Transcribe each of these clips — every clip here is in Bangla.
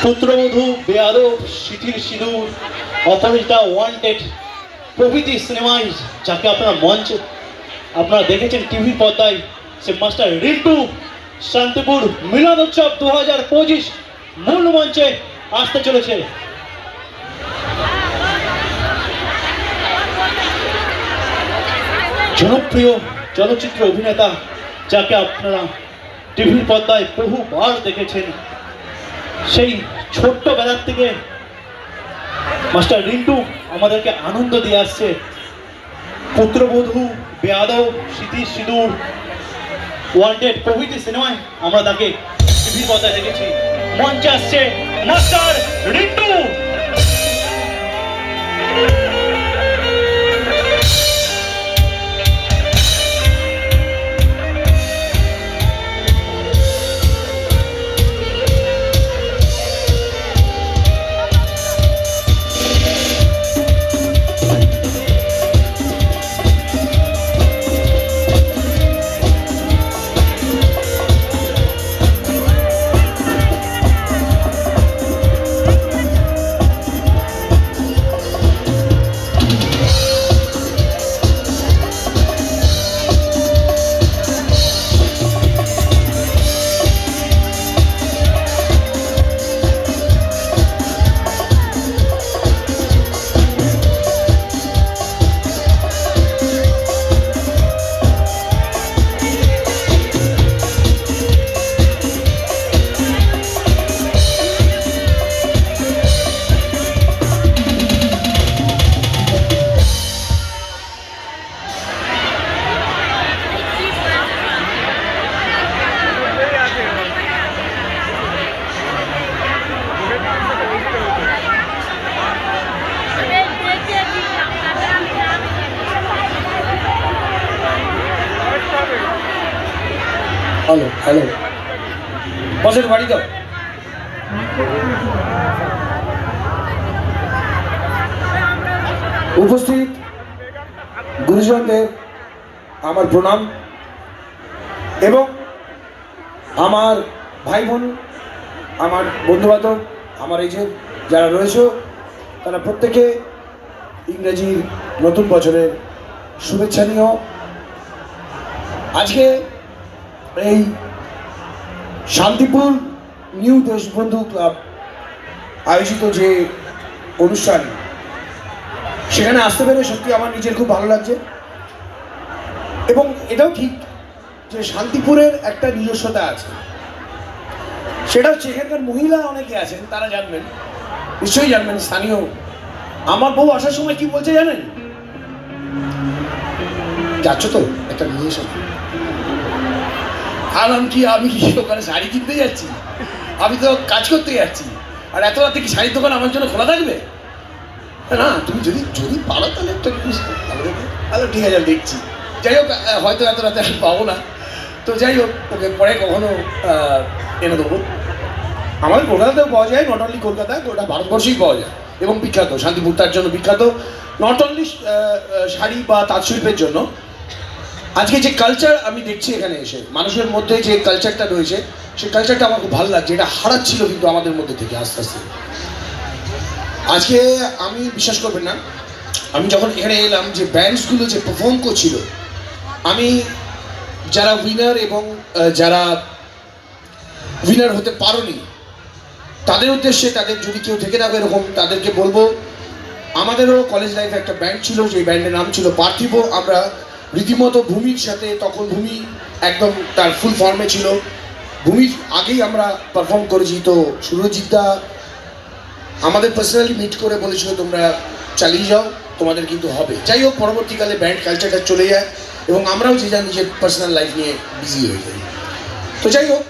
পুত্রবধূ, বেয়াদব, শিথিল সিঁদুর, অপরাজিতা, ওয়ান্টেড প্রভৃতি সিনেমায় যাকে আপনারা মঞ্চে আপনারা দেখেছেন টিভির পর্দায়, সে মাস্টার রিন্টু শান্তিপুর মিলন উৎসব 2025 মূল মঞ্চে আসতে চলেছে। জনপ্রিয় চলচ্চিত্র অভিনেতা যাকে আপনারা টিভির পর্দায় বহুবার দেখেছেন, সেই ছোট্টবেলার থেকে মাস্টার রিন্টু আমাদেরকে আনন্দ দিয়ে আসছে। পুত্রবধূ, বেয়াদব, শিথিল সিঁদুর, ওয়ান্টেড প্রভৃতি সিনেমায় আমরা তাকে টিভির পর্দায় দেখেছি। মঞ্চে আসছে মাস্টার রিন্টু। হ্যালো হ্যালো, বসের বাড়ি দাও। উপস্থিত গুরুজনদের আমার প্রণাম এবং আমার ভাই বোন, আমার বন্ধুবান্ধব, আমার এই যে যারা রয়েছে তারা প্রত্যেকে ইংরেজির নতুন বছরের শুভেচ্ছা নিও। আজকে এই শান্তিপুর নিউ দেশবন্ধু ক্লাব আয়োজিত যে অনুষ্ঠান, সেখানে আসতে পেরে সত্যি আমার নিজের খুব ভালো লাগছে। এবং এটাও ঠিক যে শান্তিপুরের একটা নিজস্বতা আছে, সেটা হচ্ছে এখানকার মহিলা অনেকে আছেন, তারা জানবেন, নিশ্চয়ই জানবেন। স্থানীয় আমার বউ আসার সময় কি বলছে জানেন? যাচ্ছ তো একটা নিয়ে এসো। আমি কি ওখানে শাড়ি কিনতে যাচ্ছি? আমি তো কাজ করতে যাচ্ছি। আর এত রাতে কি শাড়ির দোকান আমার জন্য খোলা থাকবে? না, তুমি যদি যদি পারো তাহলে একটা তাহলে ঠিক আছে, দেখছি। যাই হোক, হয়তো এত রাতে আমি পাবো না, তো যাই হোক, ওকে পরে কখনো এনে দেবো। আমাদের কলকাতাতেও পাওয়া যায়, নট অনলি কলকাতা, গোটা ভারতবর্ষেই পাওয়া যায় এবং বিখ্যাত। শান্তিপুর তার জন্য বিখ্যাত, নট অনলি শাড়ি বা তাঁত শিল্পের জন্য। আজকে যে কালচার আমি দেখছি এখানে এসে, মানুষের মধ্যে যে কালচারটা রয়েছে, সেই কালচারটা আমার খুব ভালো লাগছে। এটা হারাচ্ছিল কিন্তু আমাদের মধ্যে থেকে আস্তে আস্তে। আজকে আমি বিশ্বাস করবেন না, আমি যখন এখানে এলাম, যে ব্যান্ডসগুলো যে পারফর্ম করছিল, আমি যারা উইনার এবং যারা উইনার হতে পারোনি তাদের উদ্দেশ্যে, তাদের যদি কেউ থেকে থাকবে এরকম, তাদেরকে বলবো, আমাদেরও কলেজ লাইফে একটা ব্যান্ড ছিল, যে ব্যান্ডের নাম ছিল পার্থিব। আমরা রীতিমতো ভূমির সাথে, তখন ভূমি একদম তার ফুল ফর্মে ছিল, ভূমির আগেই আমরা পারফর্ম করেছি। তো সুরজিৎদা আমাদের পার্সোনালি মিট করে বলেছিল, তোমরা চালিয়ে যাও, তোমাদের কিন্তু হবে। যাই হোক, পরবর্তীকালে ব্যান্ড কালচারটা চলে যায় এবং আমরাও যে যা নিজের পার্সোনাল লাইফ নিয়ে বিজি হয়ে যাই। তো যাই হোক,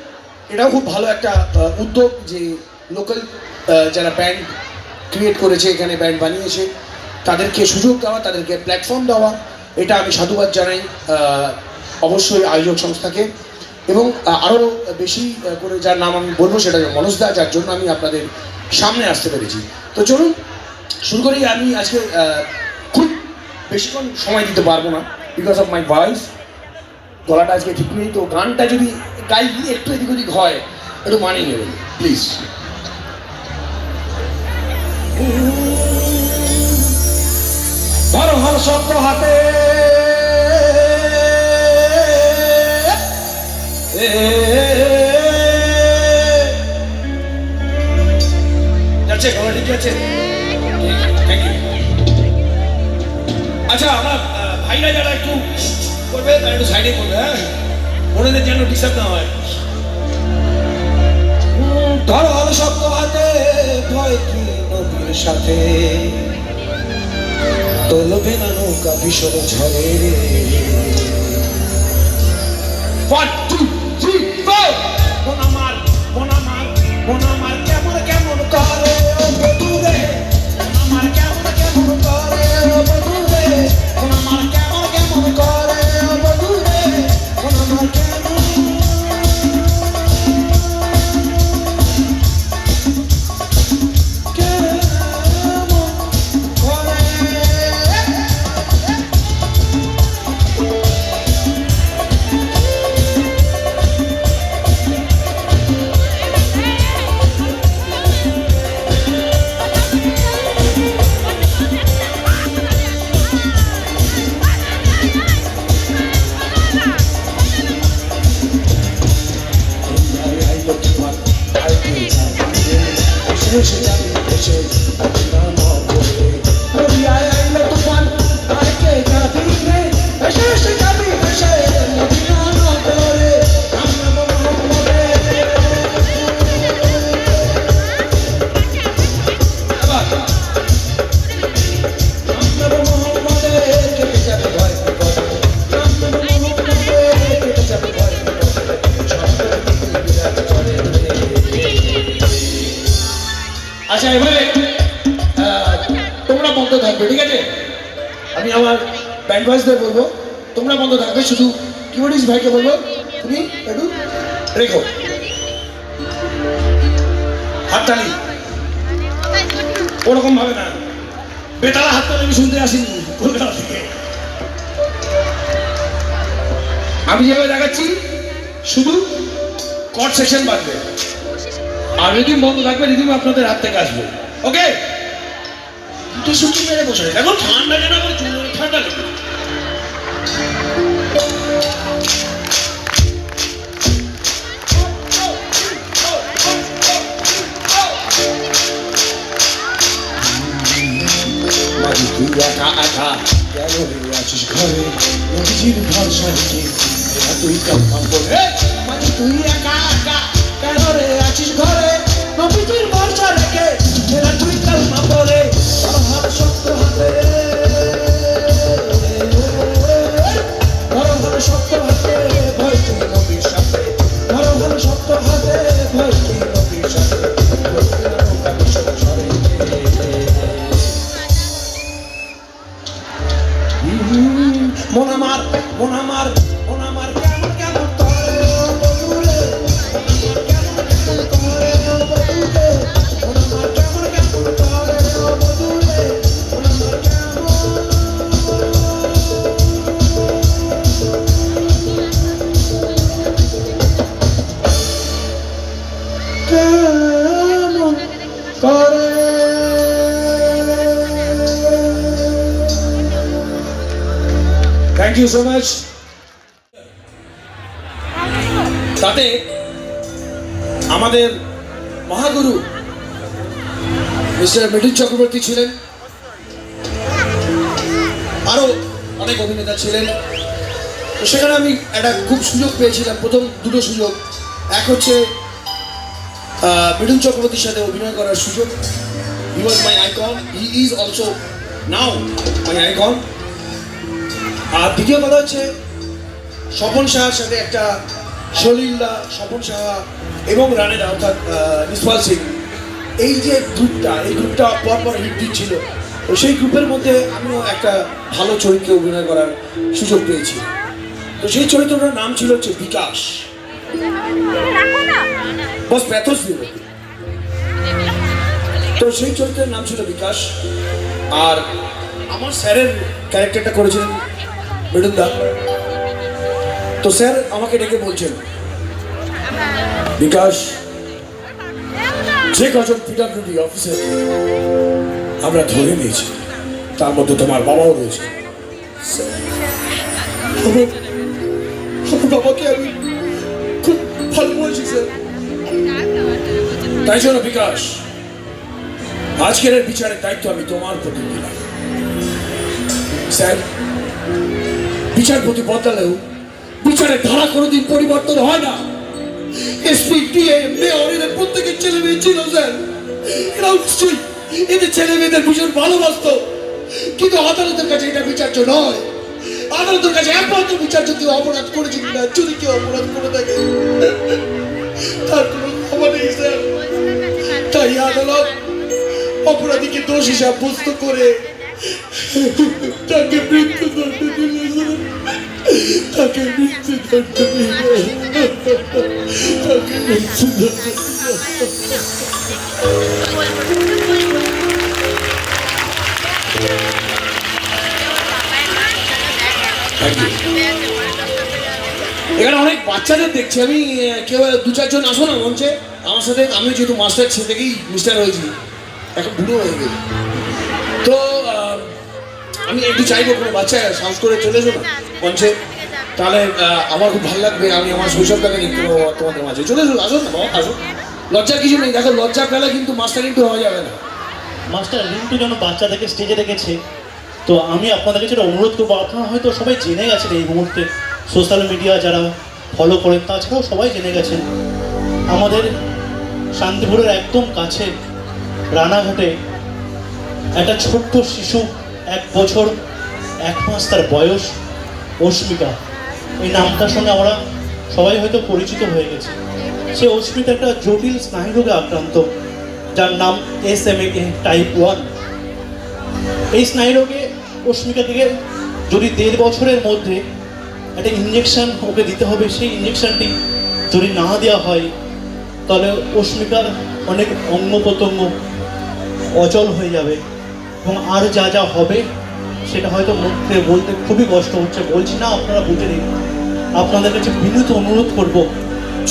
এটাও খুব ভালো একটা উদ্যোগ যে লোকাল যারা ব্যান্ড ক্রিয়েট করেছে, এখানে ব্যান্ড বানিয়েছে, তাদেরকে সুযোগ দেওয়া, তাদেরকে প্ল্যাটফর্ম দেওয়া, এটা আমি সাধুবাদ জানাই অবশ্যই আয়োজক সংস্থাকে। এবং আরও বেশি করে যার নাম আমি বলবো, সেটা মনোজ দা, যার জন্য আমি আপনাদের সামনে আসতে পেরেছি। তো চলুন শুরু করি। আমি আজকে খুব বেশিক্ষণ সময় দিতে পারবো না, বিকজ অফ মাই ভয়েস। গলাটা আজকে ঠিক নেই, তো গানটা যদি গাই একটু এদিক ওদিক হয় একটু মানিয়ে নেবেন প্লিজ। হল শক্ত হাতে যাচ্ছে গলা ঠিক আছে থ্যাংক ইউ আচ্ছা আমার ভাইরা যারা একটু করবে তারা একটু সাইডে করবে হ্যাঁ ওনাদের যেন ডিস্টার্ব না হয় ধর হল শক্ত হাতে ভয় কি নদীর সাথে তোলবে না নৌকা ভীষণ ঝড়ে 1 2 3 4 মন আমার কেমন কেমন করে ও বধুরে মন আমার কেমন কেমন করে ও বধুরে মন আমার কেমন কেমন করে ও বধুরে মন আমার কেমন এসে যাবি এসে এসে যাবি এসে আচ্ছা এবারে তোমরা বন্ধ থাকবে ঠিক আছে আমি আমার ব্যান্ড ভয়েসদের বলবো তোমরা বন্ধ থাকবে শুধু কিবোর্ডিস ভাইকে বলবো তুমি একটু রেখো হাততালি ওরকম ভাবে না বেতালা হাততালি আমি শুনতে আসিনি কলকাতা থেকে আমি যেভাবে দেখাচ্ছি শুধু কর্ড সেকশন বাজবে আর রিদিম বন্ধ থাকবে রিদিম আপনাদের হাত থেকে আসবে ওকে দুটো সুটি মেরে বসে দেখো ঠান্ডা যেন করে চুল ঠান্ডা লেগে মাঝি তুই একা একা কেন আছিস ঘরে নদীর ভরসা রেখে এরা তুই কাম করে মাঝি তুই একা একা কেন রে আছিস ঘরে নবীজির ভরসা রেখে এরা তুই কালমা পড়ে আর শক্ত হাতে ধর শক্ত হাতে ভয় কি নবীর সাথে ধর শক্ত হাতে ভয় কি নবীর সাথে মন আমার মন আমার মন আমার কেমন কেমন করে বধুরে থ্যাংক ইউ সো মাচ তাতে আমাদের মহাগুরু মিস্টার মিঠুন চক্রবর্তী ছিলেন আরো অনেক অভিনেতা ছিলেন তো সেখানে আমি একটা খুব সুযোগ পেয়েছিলাম প্রথম দুটো সুযোগ এক হচ্ছে মিঠুন চক্রবর্তীর সাথে অভিনয় করার সুযোগ he was my icon he is also now my icon আর দ্বিতীয় কথা হচ্ছে স্বপন সাহার সাথে একটা সলিল্লা স্বপন সাহা এবং রানেদা অর্থাৎ নিসপাল সিং এই যে গ্রুপটা পরপর হিট দিচ্ছিল তো সেই গ্রুপের মধ্যে আমিও একটা ভালো চরিত্রে অভিনয় করার সুযোগ পেয়েছি তো সেই চরিত্রটার নাম ছিল হচ্ছে বিকাশ বস প্যাথোস তো সেই চরিত্রের নাম ছিল বিকাশ আর আমার স্যারের ক্যারেক্টারটা করেছিলেন মিঠুনদা তো স্যার আমাকে ডেকে বলছেন বিকাশ যে কজন পিডব্লিউডি অফিসার আমরা ধরে নিয়েছি তার মধ্যে তোমার বাবাও রয়েছে। আমার বাবাকে আমি খুব ভালোবাসি স্যার। তাই জন্য বিকাশ, আজকের এই বিচারের দায়িত্ব আমি তোমার প্রতি দিলাম। স্যার, বিচারপতি বদলালেও বিচারের ধারা কোনোদিন পরিবর্তন হয় না। এসপি, ডিএম, মেয়র এদের প্রত্যেকের ছেলে মেয়ে ছিল স্যার। এরাও নিশ্চয়ই এদের ছেলে মেয়েদের ভীষণ ভালোবাসত, কিন্তু আদালতের কাছে এটা বিচার্য নয়। আদালতের কাছে একমাত্র বিচার্য কেউ অপরাধ করেছে কিনা, যদি কেউ অপরাধ করে থাকে তার কোনো ক্ষমা নেই স্যার। তাই আদালত অপরাধীকে দোষী সাব্যস্ত করে তাকে মৃত্যুদণ্ড দিল স্যার। তাকে মৃত্যুদণ্ড দিল, তাকে মৃত্যুদণ্ড এখানে অনেক বাচ্চাদের দেখছি আমি। কেউ দু চারজন আসো না মঞ্চে আমার সাথে। আমি যেহেতু মাস্টার ছেলে থেকেই মিস্টার হয়েছি, এখন বুড়ো হয়ে গেছে, তো আমি একটু চাইবো কোনো বাচ্চা সাহস করে চলে এসো না মঞ্চে, তাহলে আমার খুব ভালো লাগবে। আমি আমার শৈশবটাকে একটু তোমাদের মাঝে চলে এসো। আসো না বাবা, আসো, লজ্জার কিছু নেই। দেখো, লজ্জা পেলে কিন্তু মাস্টার কিন্তু হওয়া যাবে না। মাস্টার রিন্টু যেন বাচ্চাদেরকে স্টেজে রেখেছে, তো আমি আপনাদের কাছে একটা অনুরোধ করবো। আপনারা হয়তো সবাই জেনে গেছেন এই মুহূর্তে, সোশ্যাল মিডিয়া যারা ফলো করেন তাছাড়াও সবাই জেনে গেছেন, আমাদের শান্তিপুরের একদম কাছে রানাঘাটে একটা ছোট্ট শিশু, 1 বছর 1 মাস তার বয়স, অস্মিকা, এই নামটার সঙ্গে আমরা সবাই হয়তো পরিচিত হয়ে গেছে। সে অস্মিতা একটা জটিল স্নায়ুরোগে আক্রান্ত, যার নাম SMA টাইপ 1। এই স্নায়ুরোগে অস্মিকা থেকে যদি 1.5 বছরের মধ্যে একটা ইঞ্জেকশন ওকে দিতে হবে, সেই ইঞ্জেকশনটি যদি না দেওয়া হয় তাহলে অস্মিকার অনেক অঙ্গ প্রত্যঙ্গ অচল হয়ে যাবে, এবং আর যা যা হবে সেটা হয়তো মুখে বলতে খুবই কষ্ট হচ্ছে। বলছি না, আপনারা বুঝে নিন। আপনাদের কাছে বিনীত অনুরোধ করব,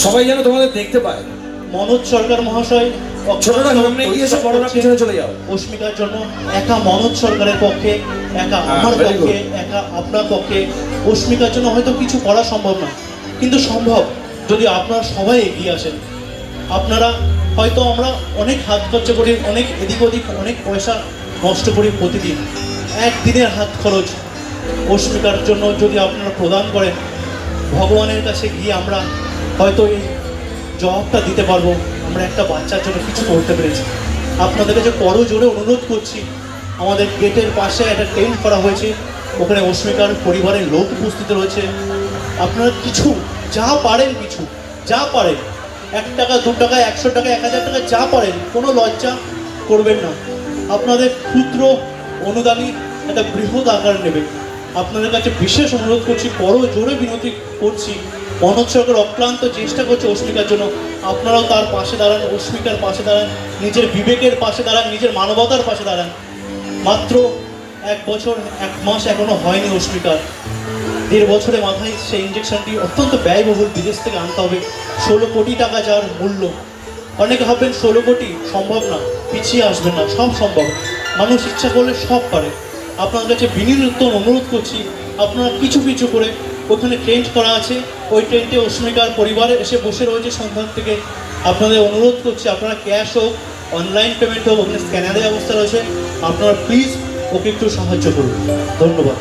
সবাই যেন তোমাদের দেখতে পায়। মনোজ সরকার মহাশয় ছোটরা সামনে গিয়ে এসে, বড়রা পিছনে চলে যাও। অস্মিকার জন্য একা মনোজ সরকারের পক্ষে, একা আমার পক্ষে, একা আপনার পক্ষে অস্মিকার জন্য হয়তো কিছু করা সম্ভব না, কিন্তু সম্ভব যদি আপনারা সবাই এগিয়ে আসেন। আপনারা হয়তো, আমরা অনেক হাত খরচা করি, অনেক এদিক ওদিক অনেক পয়সা নষ্ট করি প্রতিদিন। একদিনের হাত খরচ অস্মিকার জন্য যদি আপনারা প্রদান করেন, ভগবানের কাছে গিয়ে আমরা হয়তো এই জবাবটা দিতে পারবো, আমরা একটা বাচ্চার জন্য কিছু করতে পেরেছি। আপনাদের কাছে বড় জোরে অনুরোধ করছি, আমাদের গেটের পাশে একটা টেন্ট করা হয়েছে, ওখানে অস্মিকার পরিবারের লোক উপস্থিত রয়েছে। আপনারা কিছু যা পারেন, কিছু যা পারেন, 1 টাকা 2 টাকা 100 টাকা 1000 টাকা যা পারেন, কোনো লজ্জা করবেন না। আপনাদের ক্ষুদ্র অনুদানই একটা বৃহৎ আকার নেবে। আপনাদের কাছে বিশেষ অনুরোধ করছি, বড় জোরে বিনতি করছি। মনোজ সরকার অক্লান্ত চেষ্টা করছে অস্মিকার জন্য, আপনারাও তার পাশে দাঁড়ান, অস্মিকার পাশে দাঁড়ান, নিজের বিবেকের পাশে দাঁড়ান, নিজের মানবতার পাশে দাঁড়ান। মাত্র 1 বছর 1 মাস এখনো হয়নি অস্মিকার, 1.5 বছরের মাথায় সেই ইঞ্জেকশনটি অত্যন্ত ব্যয়বহুল, বিদেশ থেকে আনতে হবে। 16 কোটি টাকা যার মূল্য। অনেকে ভাববেন 16 কোটি সম্ভব না, পিছিয়ে আসবেন না, সব সম্ভব। মানুষ ইচ্ছা করলে সব পারে। আপনার কাছে বিনীত অনুরোধ করছি, আপনারা কিছু কিছু করে, ওখানে টেন্ট করা আছে, ওই টেন্টে অস্মিকার পরিবারে এসে বসে রয়েছে সন্ধ্যা থেকে। আপনাদের অনুরোধ করছি, আপনারা ক্যাশ হোক, অনলাইন পেমেন্ট হোক, ওখানে স্ক্যানারের ব্যবস্থা রয়েছে, আপনারা প্লিজ ওকে একটু সাহায্য করুন। ধন্যবাদ।